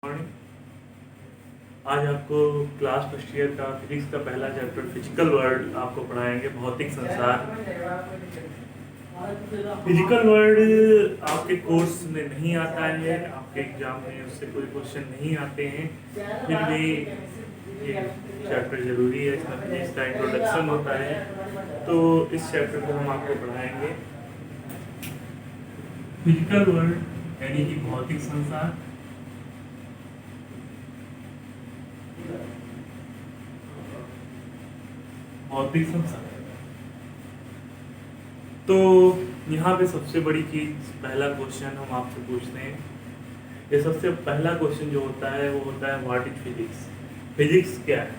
Morning. आज आपको class first year का फिजिक्स का पहला चैप्टर फिजिकल वर्ल्ड आपको पढ़ाएंगे, भौतिक संसार। फिजिकल वर्ल्ड आपके कोर्स में नहीं आता है, आपके एग्जाम में उससे कोई क्वेश्चन नहीं आते हैं, फिर भी ये चैप्टर जरूरी है। इसमें फिजिक्स का इंट्रोडक्शन होता है, तो इस चैप्टर को हम आपको पढ़ाएंगे। फिजिकल वर्ल्ड यानी कि भौतिक संसार। भौतिक संसार तो यहाँ पे सबसे बड़ी चीज, पहला क्वेश्चन हम आपसे पूछते हैं। ये सबसे पहला क्वेश्चन जो होता है वो होता है व्हाट इज फिजिक्स। फिजिक्स क्या है?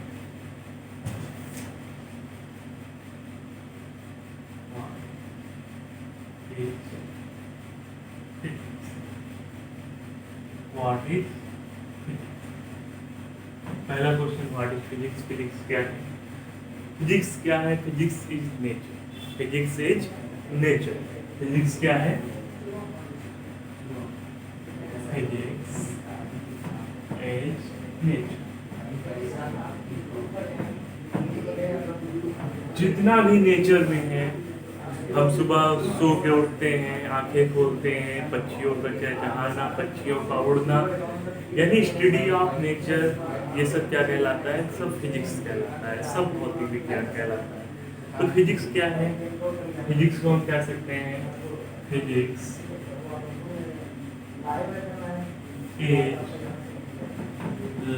व्हाट इज पहला question, what is physics. Physics क्या है? फिजिक्स क्या है? Physics is nature. Physics is nature. Physics क्या है? Physics is nature. जितना भी नेचर में है, हम सुबह सो के उठते हैं, आंखें खोलते हैं, पक्षियों का चहचहाना, पक्षियों का उड़ना, यानी स्टडी ऑफ नेचर, ये सब क्या कहलाता है? सब फिजिक्स कहलाता है, सब भौतिक विज्ञान कहलाता है। तो फिजिक्स क्या है? फिजिक्स को हम कह सकते हैं physics is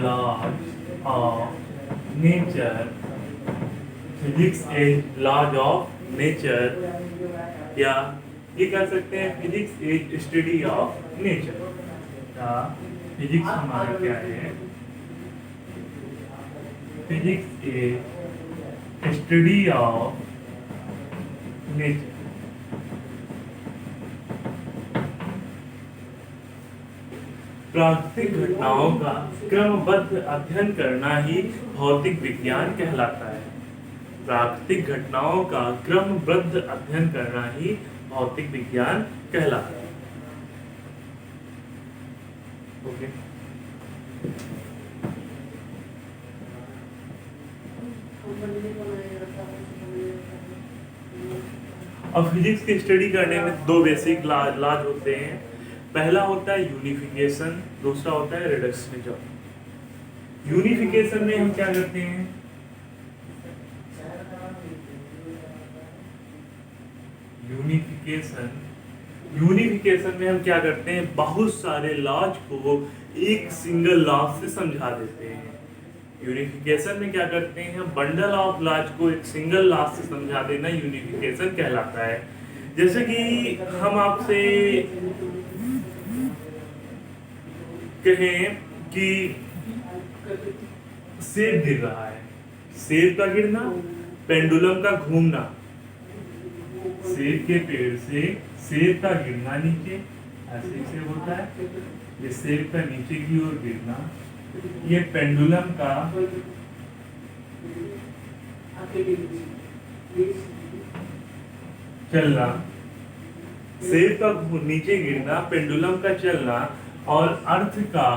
laws of nature. Physics is laws of nature, या ये कह सकते हैं physics is study of nature. Physics हमारा क्या है? Physics is study of nature. प्राकृतिक घटनाओं का क्रमबद्ध अध्ययन करना ही भौतिक विज्ञान कहलाता है। प्राकृतिक घटनाओं का क्रमबद्ध अध्ययन करना ही भौतिक विज्ञान कहलाता है। ओके। अब फिजिक्स की स्टडी करने में दो बेसिक लॉज होते हैं। पहला होता है यूनिफिकेशन, दूसरा होता है रिडक्शनिज्म। यूनिफिकेशन में हम क्या करते हैं? यूनिफिकेशन में हम क्या करते हैं? बहुत सारे लॉज को एक सिंगल लॉ से समझा देते हैं। यूनिफिकेशन में क्या करते हैं? बंडल ऑफ लॉज को एक सिंगल लॉ से समझा देना यूनिफिकेशन कहलाता है। जैसे कि हम आपसे कहें कि सेब गिर रहा है, सेब का गिरना, पेंडुलम का घूमना, सेब के पेड़ से सेब का गिरना नीचे, ऐसे सेब होता है, ये सेब का नीचे की ओर गिरना, ये पेंडुलम का चलना, सेब का नीचे गिरना, पेंडुलम का चलना, और अर्थ का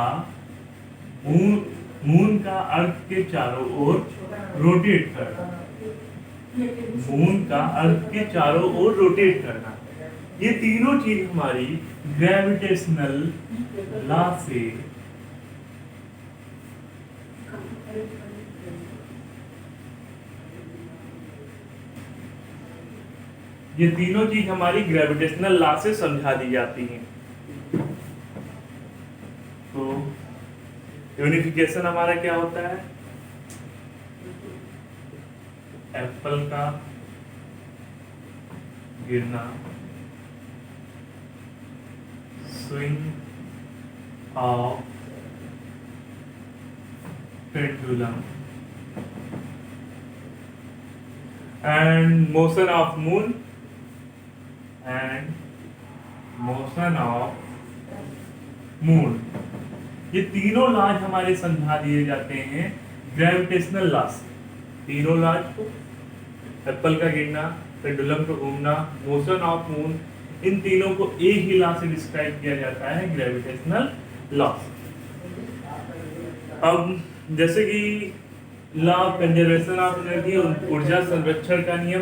मून का अर्थ के चारों ओर रोटेट करना। मून का अर्थ के चारों ओर रोटेट करना, ये तीनों चीज हमारी ग्रेविटेशनल लॉ से समझा दी जाती हैं। तो यूनिफिकेशन हमारा क्या होता है? एप्पल का गिरना, swing of pendulum, and motion of moon ये तीनों लॉज हमारे समझा दिए जाते हैं ग्रेविटेशनल लॉ से। तीनों लॉज को, एप्पल का गिरना, पेंडुलम को घूमना, मोशन ऑफ मून, इन तीनों को एक ही लॉ से डिस्क्राइब किया जाता है, ग्रेविटेशनल लॉ। अब जैसे कि law of conservation of energy, ऊर्जा संरक्षण का नियम।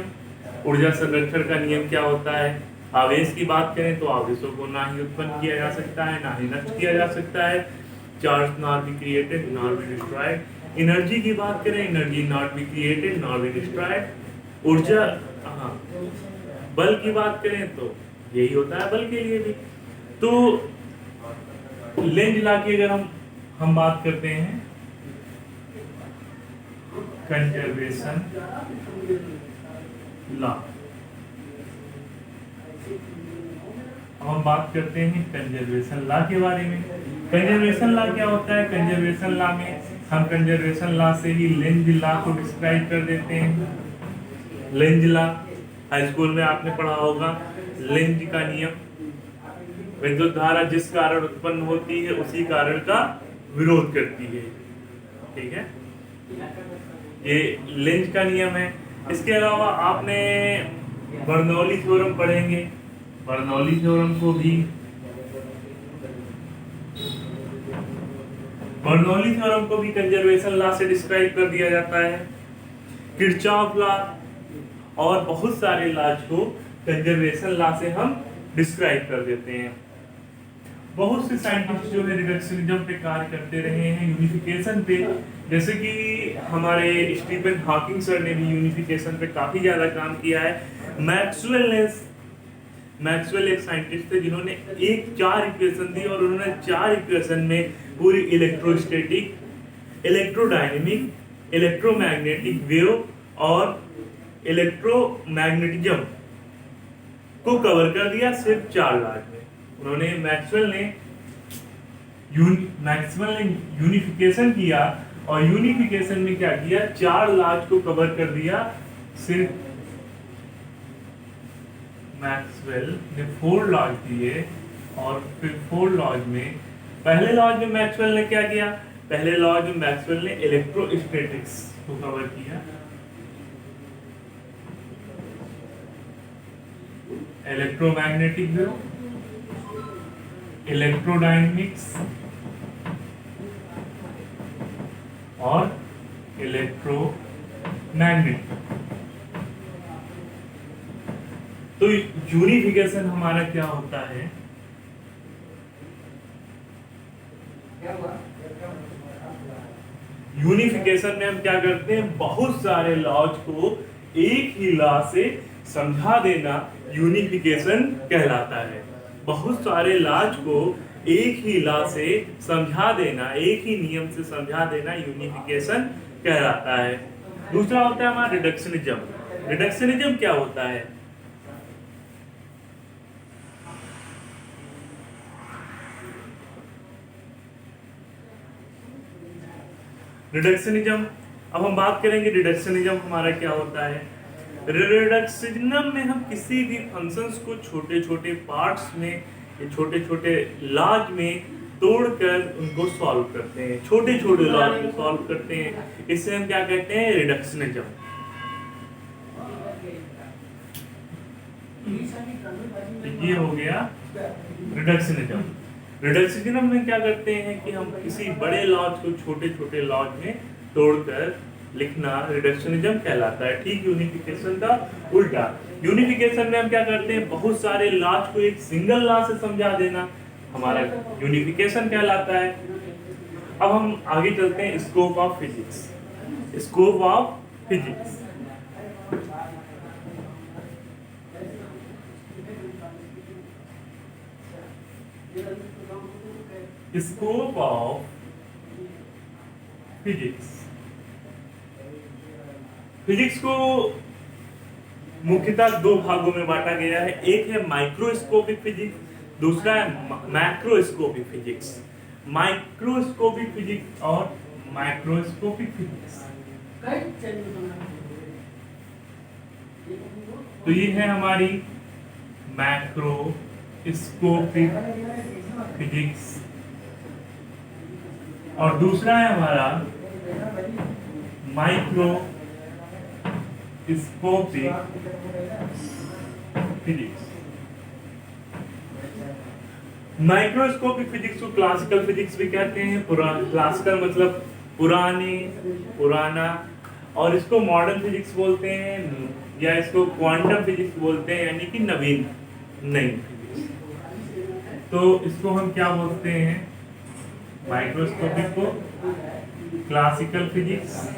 ऊर्जा संरक्षण का नियम क्या होता है? आवेश की बात करें तो आवेशों को ना ही उत्पन्न किया जा सकता है ना ही नष्ट किया जा सकता है। Charge not be created not be destroyed. Energy की बात करें, energy not be created not be destroyed. ऊर्जा, हाँ, बल की बात करें तो यही होता है बल के लिए भी। तो लेंज लॉ की अगर हम बात करते हैं, कंजर्वेशन लॉ, हम बात करते हैं कंजर्वेशन लॉ के बारे में। कंजर्वेशन लॉ क्या होता है? कंजर्वेशन लॉ में हम कंजर्वेशन लॉ से ही लेंज लॉ को डिस्क्राइब कर देते हैं। लेंज लॉ हाई स्कूल में आपने पढ़ा होगा। लेंज का नियम, विद्युत धारा जिस कारण उत्पन्न होती है उसी कारण का विरोध करती है। ठीक है, ये लेंज का नियम है। इसके अलावा आपने बर्नौली थ्योरम पढ़ेंगे। बर्नौली थ्योरम को भी, बर्नौली थ्योरम को भी कंजर्वेशन लॉ से डिस्क्राइब कर दिया जाता है। किरचॉफ लॉ और बहुत सारे लॉज को कंजर्वेशन लॉ से हम डिस्क्राइब कर देते हैं। बहुत से साइंटिस्ट जो है रिडक्शनिज्म पे कार्य करते रहे हैं, यूनिफिकेशन पे। जैसे कि हमारे स्टीफन हॉकिंग सर ने भी यूनिफिकेशन पे काफी ज्यादा काम किया है। मैक्सवेल एक साइंटिस्ट थे जिन्होंने चार इक्वेशन दी और उन्होंने चार इक्वेशन में पूरी इलेक्ट्रोस्टैटिक, इलेक्ट्रोडायनेमिक, इलेक्ट्रोमैग्नेटिक वेव और इलेक्ट्रोमैग्नेटिज्म को कवर कर दिया सिर्फ 4 लाख में। उन्होंने मैक्सवेल ने यूनिफिकेशन किया और यूनिफिकेशन में क्या किया, 4 लाख को कवर कर दिया सिर्फ। मैक्सवेल ने 4 लाख दिए और फिर 4 लॉज में, पहले लॉज में मैक्सवेल ने क्या किया, पहले लॉज में मैक्सवेल ने इलेक्ट्रोस्टैटिक्स को कवर किया, इलेक्ट्रोमैग्नेटिक वेव, इलेक्ट्रोडायनेमिक्स और इलेक्ट्रोमैग्नेटिक। तो यूनिफिकेशन हमारा क्या होता है, यूनिफिकेशन में हम क्या करते हैं, बहुत सारे लॉज को एक ही लॉ से समझा देना यूनिफिकेशन कहलाता है। बहुत सारे लॉज को एक ही लॉ से समझा देना, एक ही नियम से समझा देना यूनिफिकेशन कहलाता है। दूसरा होता है हमारा रिडक्शनिज्म। रिडक्शनिज्म क्या होता है, रिडक्शनिज्म, अब हम बात करेंगे रिडक्शनिज्म हमारा क्या होता है। रिडक्शनिज्म में हम किसी भी फंक्शंस को छोटे छोटे पार्ट्स में, छोटे छोटे लॉज में तोड़कर उनको सॉल्व करते हैं, छोटे छोटे लॉज में सॉल्व करते हैं। इसे हम क्या कहते हैं, रिडक्शनिज्म। ये हो गया रिडक्शनिज्म। रिडक्शनिज्म में क्या करते हैं कि हम किसी बड़े लॉज को छोटे छोटे लॉज में तोड़कर लिखना रिडक्शनिज्म कहलाता है। ठीक यूनिफिकेशन का उल्टा। यूनिफिकेशन में हम क्या करते हैं, बहुत सारे लॉज को एक सिंगल लॉ से समझा देना हमारा यूनिफिकेशन कहलाता है। अब हम आगे चलते हैं, scope of physics. Scope of physics, scope of physics. Physics को मुख्यतः 2 भागों में बांटा गया है। एक है माइक्रोस्कोपिक फिजिक्स, दूसरा है मैक्रोस्कोपिक फिजिक्स। माइक्रोस्कोपिक फिजिक्स और मैक्रोस्कोपिक फिजिक्स, तो ये है हमारी मैक्रोस्कोपिक फिजिक्स और दूसरा है हमारा माइक्रोस्कोपिक फिजिक्स। माइक्रोस्कोपिक फिजिक्स को क्लासिकल फिजिक्स भी कहते हैं। क्लासिकल मतलब पुराने, पुराना, और इसको मॉडर्न फिजिक्स बोलते हैं, या इसको क्वांटम फिजिक्स बोलते हैं, यानी कि नवीन, नई फिजिक्स। तो इसको हम क्या बोलते हैं? माइक्रोस्कोपिक को क्लासिकल फिजिक्स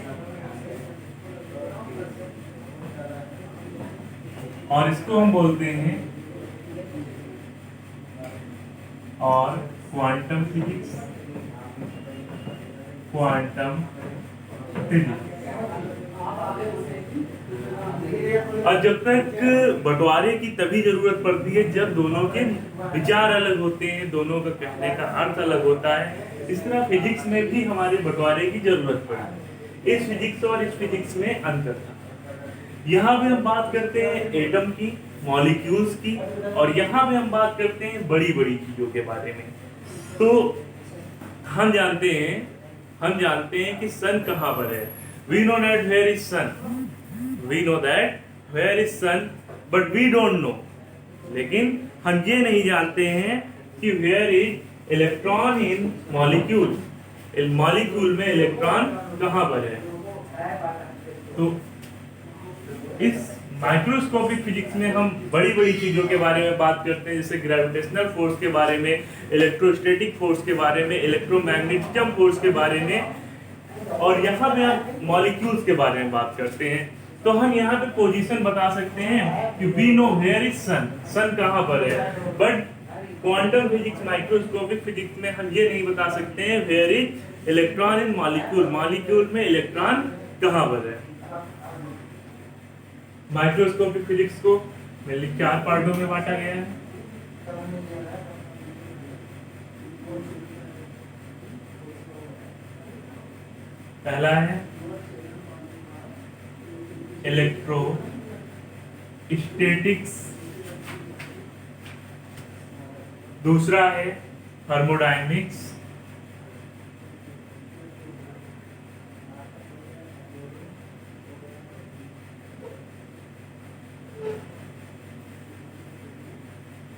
और इसको हम बोलते हैं और क्वांटम फिजिक्स, क्वांटम फिजिक्स। और जब तक बंटवारे की तभी जरूरत पड़ती है जब दोनों के विचार अलग होते हैं, दोनों का कहने का अर्थ अलग होता है। इस तरह फिजिक्स में भी हमारे बंटवारे की जरूरत पड़ी। इस फिजिक्स और इस फिजिक्स में अंतर था। यहाँ भी हम बात करते हैं एटम की, मॉलिक्यूल्स की, और यहाँ भी हम बात करते हैं बड़ी बड़ी चीजों के बारे में। तो हम जानते हैं कि सन कहाँ पर है। We know that where is sun. We know that where is sun, but we don't know. लेकिन हम ये नहीं जानते हैं कि where is electron in molecule. Molecule में इलेक्ट्रॉन कहाँ पर है। तो इस माइक्रोस्कोपिक फिजिक्स में हम बड़ी बड़ी चीजों के बारे में बात करते हैं, जैसे ग्रेविटेशनल फोर्स के बारे में, इलेक्ट्रोस्टैटिक फोर्स के बारे में, इलेक्ट्रोमैग्नेटिज्म फोर्स के बारे में, और यहाँ पे हम मॉलिक्यूल्स के बारे में बात करते हैं। तो हम यहाँ पे पोजीशन बता सकते हैं कि we know where is sun, sun कहाँ पर है। But quantum physics, microscopic physics में हम ये नहीं बता सकते हैं where is electron in molecule, molecule में इलेक्ट्रॉन कहाँ पर है। माइक्रोस्कोपिक फिजिक्स को मेनली 4 पार्टों में बांटा गया है। पहला है इलेक्ट्रोस्टैटिक्स, दूसरा है thermodynamics,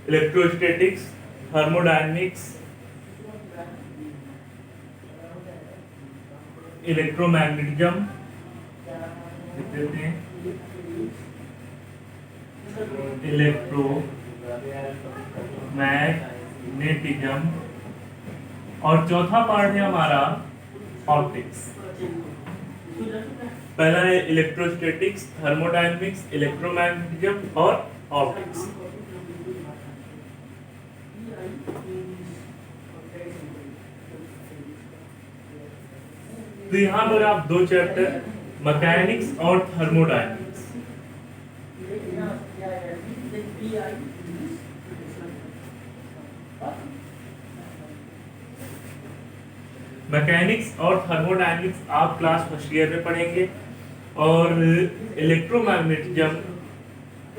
electrostatics, thermodynamics, electromagnetism, electromagnetism, और चौथा पार्ट है हमारा ऑप्टिक्स। पहला है इलेक्ट्रोस्टैटिक्स, थर्मोडायनेमिक्स, इलेक्ट्रोमैग्नेटिज्म और ऑप्टिक्स। तो यहाँ पर आप 2 चैप्टर, मैकेनिक्स और थर्मोडायनेमिक्स, मैकेनिक्स और थर्मोडायनेमिक्स आप क्लास फर्स्ट ईयर में पढ़ेंगे, और इलेक्ट्रोमैग्नेटिज्म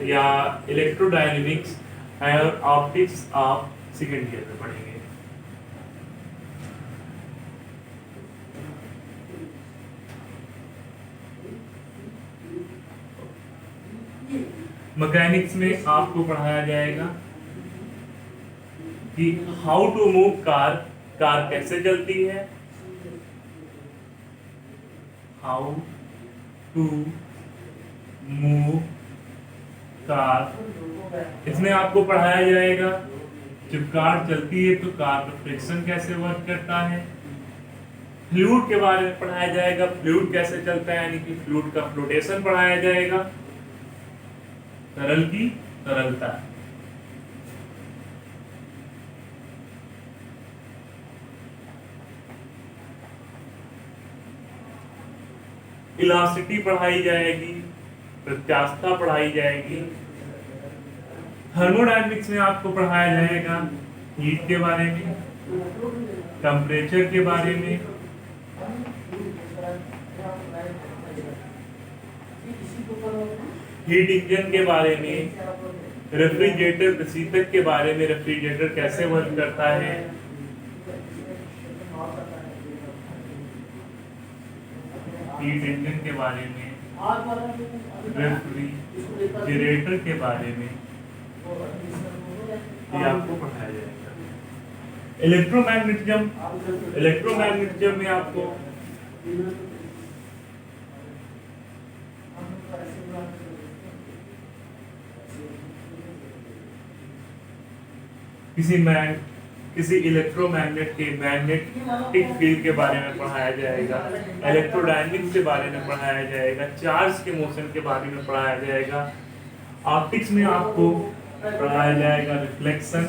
या इलेक्ट्रोडायनेमिक्स और ऑप्टिक्स आप सेकेंड ईयर में पढ़ेंगे। मैकेनिक्स में आपको पढ़ाया जाएगा कि how to move car, car कैसे चलती है, हाउ टू मूव कार। इसमें आपको पढ़ाया जाएगा जब कार चलती है तो कार का फ्रिक्शन कैसे वर्क करता है। फ्लूइड के बारे में पढ़ाया जाएगा, फ्लूइड कैसे चलता है, यानी कि फ्लूइड का फ्लोटेशन पढ़ाया जाएगा, तरल की तरलता। इलास्टिसिटी पढ़ाई जाएगी, प्रत्यास्थता पढ़ाई जाएगी। थर्मोडायनेमिक्स में आपको पढ़ाया जाएगा हीट के बारे में, टेम्परेचर के बारे में, हीट इंजन के बारे में, रेफ्रिजरेटर शीतक के बारे में, रेफ्रिजरेटर कैसे वर्क करता है, हीट इंजन के बारे में, रेफ्रिजरेटर के बारे में, ये आपको पढ़ाया जाएगा। इलेक्ट्रोमैग्नेटिज्म में आपको किसी इलेक्ट्रोमैग्नेट के मैग्नेटिक फील्ड के बारे में पढ़ाया जाएगा, इलेक्ट्रोडायनेमिक्स के बारे में पढ़ाया जाएगा, चार्ज के मोशन के बारे में पढ़ाया जाएगा। ऑप्टिक्स में आपको पढ़ाया जाएगा रिफ्लेक्शन,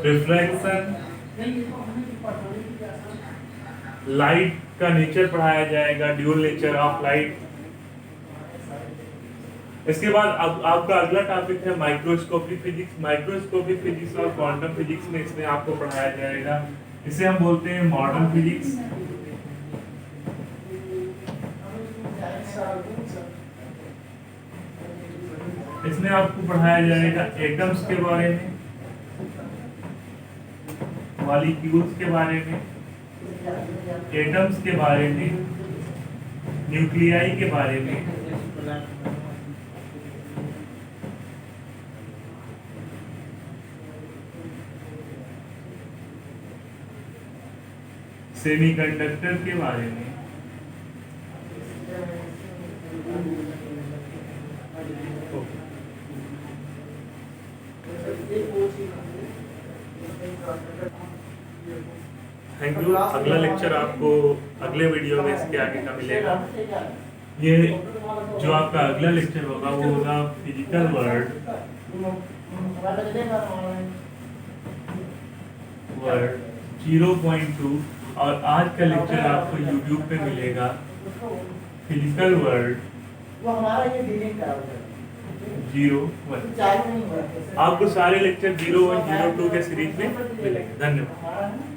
रिफ्रैक्शन, लाइट का नेचर पढ़ाया जाएगा, ड्यूल नेचर ऑफ लाइट। इसके बाद अब आपका अगला टॉपिक है माइक्रोस्कोपिक फिजिक्स। माइक्रोस्कोपिक फिजिक्स और क्वांटम फिजिक्स में इसमें आपको पढ़ाया जाएगा, इसे हम बोलते हैं मॉडर्न फिजिक्स। इसमें आपको पढ़ाया जाएगा एटम्स के बारे में, मॉलिक्यूल्स के बारे में, एटम्स के बारे में, न्यूक्लियाई के बारे में, सेमीकंडक्टर के बारे में, थैंक यू। अगला लेक्चर आपको अगले वीडियो में इसके आगे का मिलेगा। ये जो आपका अगला लेक्चर होगा वो होगा फिजिकल वर्ल्ड 0.2 और आज का लेक्चर आपको YouTube पे मिलेगा फिजिकल वर्ल्ड 0.1। आपको सारे लेक्चर 0.1 0.2 के सीरीज में मिलेंगे। धन्यवाद।